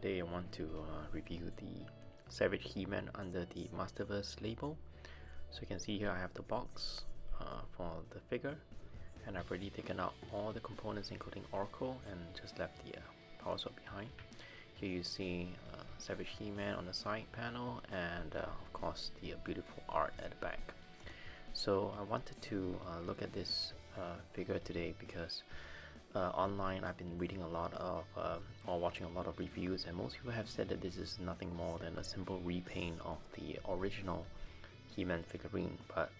today I want to review the Savage He-Man under the Masterverse label. So you can see here I have the box for the figure, and I've already taken out all the components including Oracle and just left the power sword behind. Here you see Savage He-Man on the side panel and of course the beautiful art at the back. So I wanted to look at this figure today because online I've been reading a lot of or watching a lot of reviews, and most people have said that this is nothing more than a simple repaint of the original He-Man figurine, but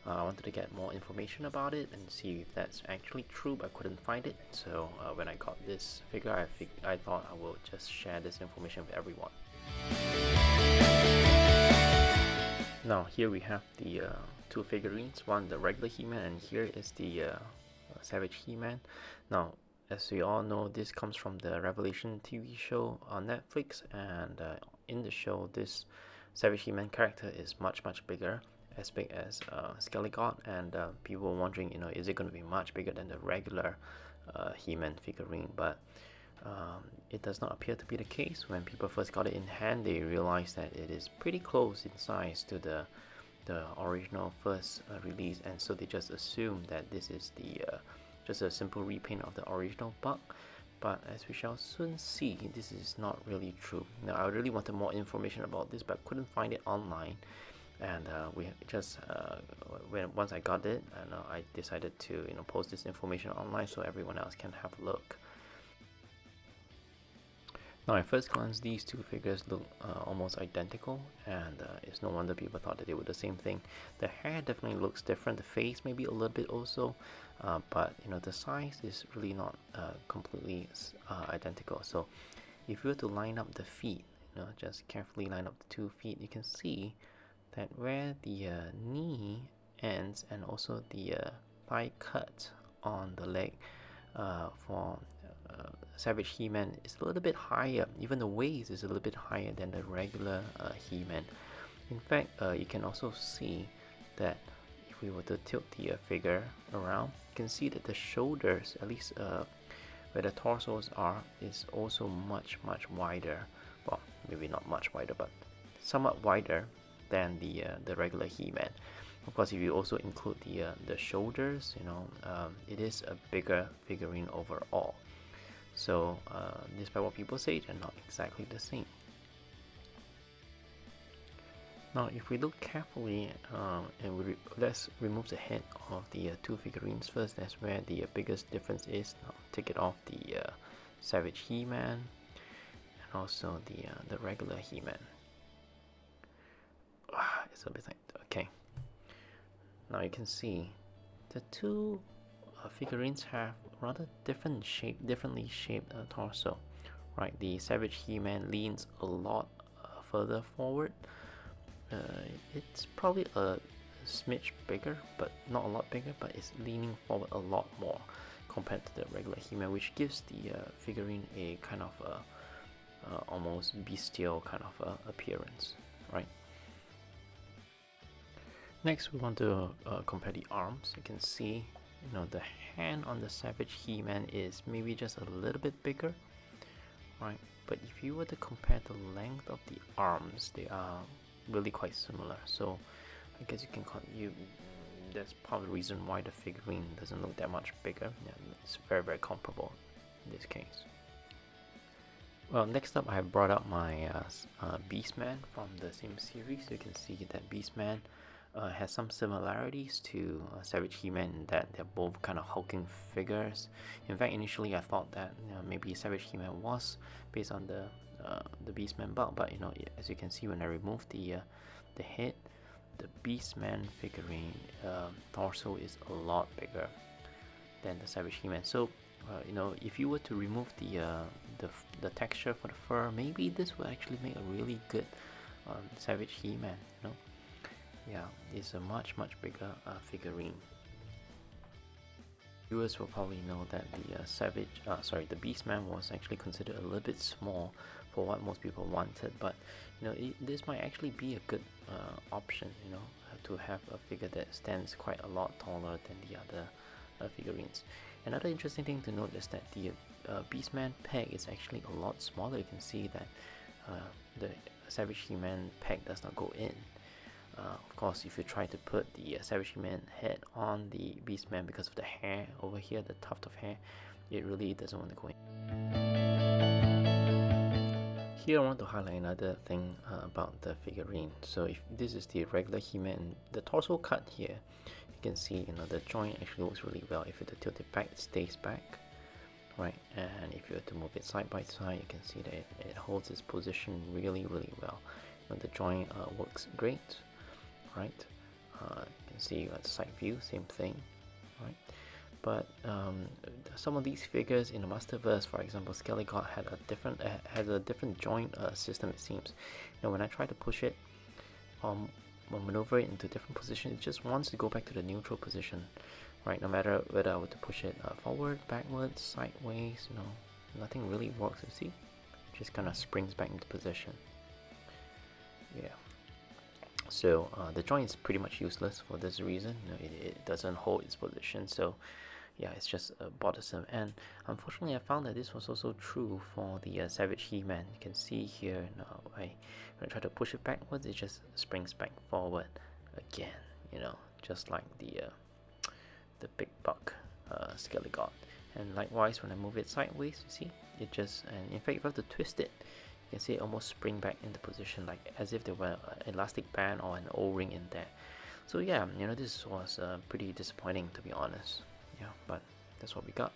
I wanted to get more information about it and see if that's actually true, but I couldn't find it. So when I got this figure, I thought I will just share this information with everyone. Now here we have the two figurines, one the regular He-Man and here is the Savage He-Man. Now, as we all know, this comes from the Revelation TV show on Netflix, and in the show, this Savage He-Man character is much bigger, as big as Skeletor, and people were wondering, is it going to be much bigger than the regular He-Man figurine? But it does not appear to be the case. When people first got it in hand, they realized that it is pretty close in size to the original first release, and so they just assumed that this is the just a simple repaint of the original Buck. But as we shall soon see, this is not really true. Now I really wanted more information about this, but couldn't find it online, and we just once I got it, and I decided to post this information online so everyone else can have a look. Now at first glance, these two figures look almost identical, and it's no wonder people thought that they were the same thing. The hair definitely looks different, the face maybe a little bit also, but the size is really not completely identical. So if you were to line up the feet, just carefully line up the 2 feet, you can see that where the knee ends and also the thigh cut on the leg for Savage He-Man is a little bit higher. Even the waist is a little bit higher than the regular He-Man. In fact, you can also see that if we were to tilt the figure around, you can see that the shoulders, at least where the torsos are, is also much wider. Well, maybe not much wider, but somewhat wider than the regular He-Man. Of course, if you also include the shoulders, it is a bigger figurine overall. So despite what people say, they're not exactly the same. Now if we look carefully and let's remove the head of the two figurines first. That's where the biggest difference is. Now take it off the Savage He-Man and also the regular He-Man. It's a bit like, okay. Now you can see the two figurines have rather differently shaped torso, right? The Savage He-Man leans a lot further forward. It's probably a smidge bigger, but not a lot bigger, but it's leaning forward a lot more compared to the regular He-Man, which gives the figurine a kind of almost bestial kind of appearance, right? Next, we want to compare the arms. You can see the hand on the Savage He-Man is maybe just a little bit bigger, right? But if you were to compare the length of the arms, they are really quite similar. So I guess that's probably the reason why the figurine doesn't look that much bigger. Yeah, it's very comparable in this case. Well, next up I have brought up my Beastman from the same series. You can see that Beastman has some similarities to Savage He-Man in that they're both kind of hulking figures. In fact, initially I thought that maybe Savage He-Man was based on the Beastman buck, but as you can see, when I remove the head, the Beastman figurine torso is a lot bigger than the Savage He-Man. So if you were to remove the texture for the fur, maybe this will actually make a really good Savage He-Man. Yeah, it's a much bigger figurine. Viewers will probably know that the Beastman was actually considered a little bit small for what most people wanted, but this might actually be a good option, to have a figure that stands quite a lot taller than the other figurines. Another interesting thing to note is that the Beastman peg is actually a lot smaller. You can see that the Savage He-Man peg does not go in. Of course, if you try to put the Savage He-Man head on the Beastman, because of the hair over here, the tuft of hair, it really doesn't want to go in. Here I want to highlight another thing about the figurine. So if this is the regular He-Man, the torso cut here, you can see, you know, the joint actually works really well. If you were to tilt it back, it stays back, right? And if you were to move it side by side, you can see that it holds its position really well. You know, the joint works great, right? You can see at the side view, same thing, right? But some of these figures in the Masterverse, for example, Skeletor has a different joint system, it seems. You know, when I try to push it, maneuver it into different positions, it just wants to go back to the neutral position, right? No matter whether I were to push it forward, backwards, sideways, you know, nothing really works. You see, it just kind of springs back into position. Yeah. So the joint is pretty much useless for this reason. You know, it doesn't hold its position. So yeah, it's just bothersome. And unfortunately, I found that this was also true for the Savage He-Man. You can see here now, when I try to push it backwards, it just springs back forward again. You know, just like the big buck Skeletor. And likewise, when I move it sideways, you see, it just, and in fact, if I have to twist it, you can see it almost spring back into position, like as if there were an elastic band or an O-ring in there. So yeah, you know, this was pretty disappointing, to be honest. Yeah, but that's what we got.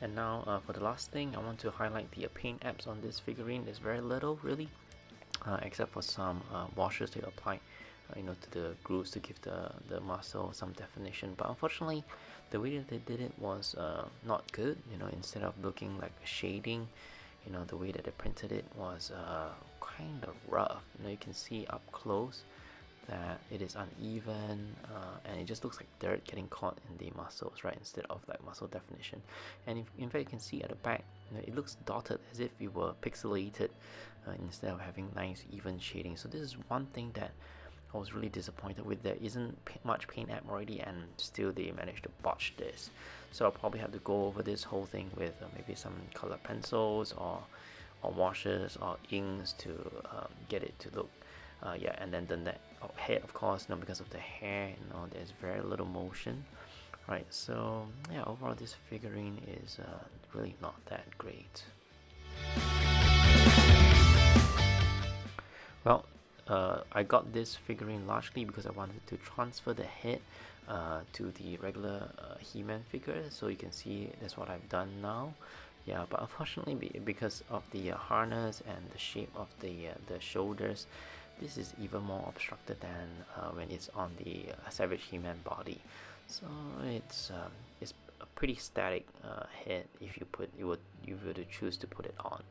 And now for the last thing, I want to highlight the paint apps on this figurine. There's very little really, except for some washes to apply, you know, to the grooves to give the muscle some definition. But unfortunately, the way that they did it was not good. You know, instead of looking like a shading, you know, the way that they printed it was kind of rough. You know, you can see up close that it is uneven, and it just looks like dirt getting caught in the muscles, right, instead of like muscle definition. And in fact, you can see at the back, you know, it looks dotted as if you were pixelated instead of having nice even shading. So this is one thing that I was really disappointed with. There isn't much paint app already, and still they managed to botch this. So I'll probably have to go over this whole thing with maybe some colored pencils or washes or inks to get it to look yeah. And then the head, of course, you know, because of the hair, you know, there's very little motion, right? So yeah, overall this figurine is really not that great. Well, I got this figurine largely because I wanted to transfer the head to the regular He-Man figure. So you can see that's what I've done now. Yeah, but unfortunately, because of the harness and the shape of the shoulders, this is even more obstructed than when it's on the Savage He-Man body. So it's a pretty static head if you were to choose to put it on.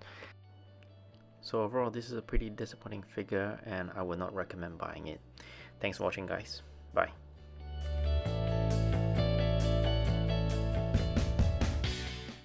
So overall, this is a pretty disappointing figure, and I would not recommend buying it. Thanks for watching, guys. Bye.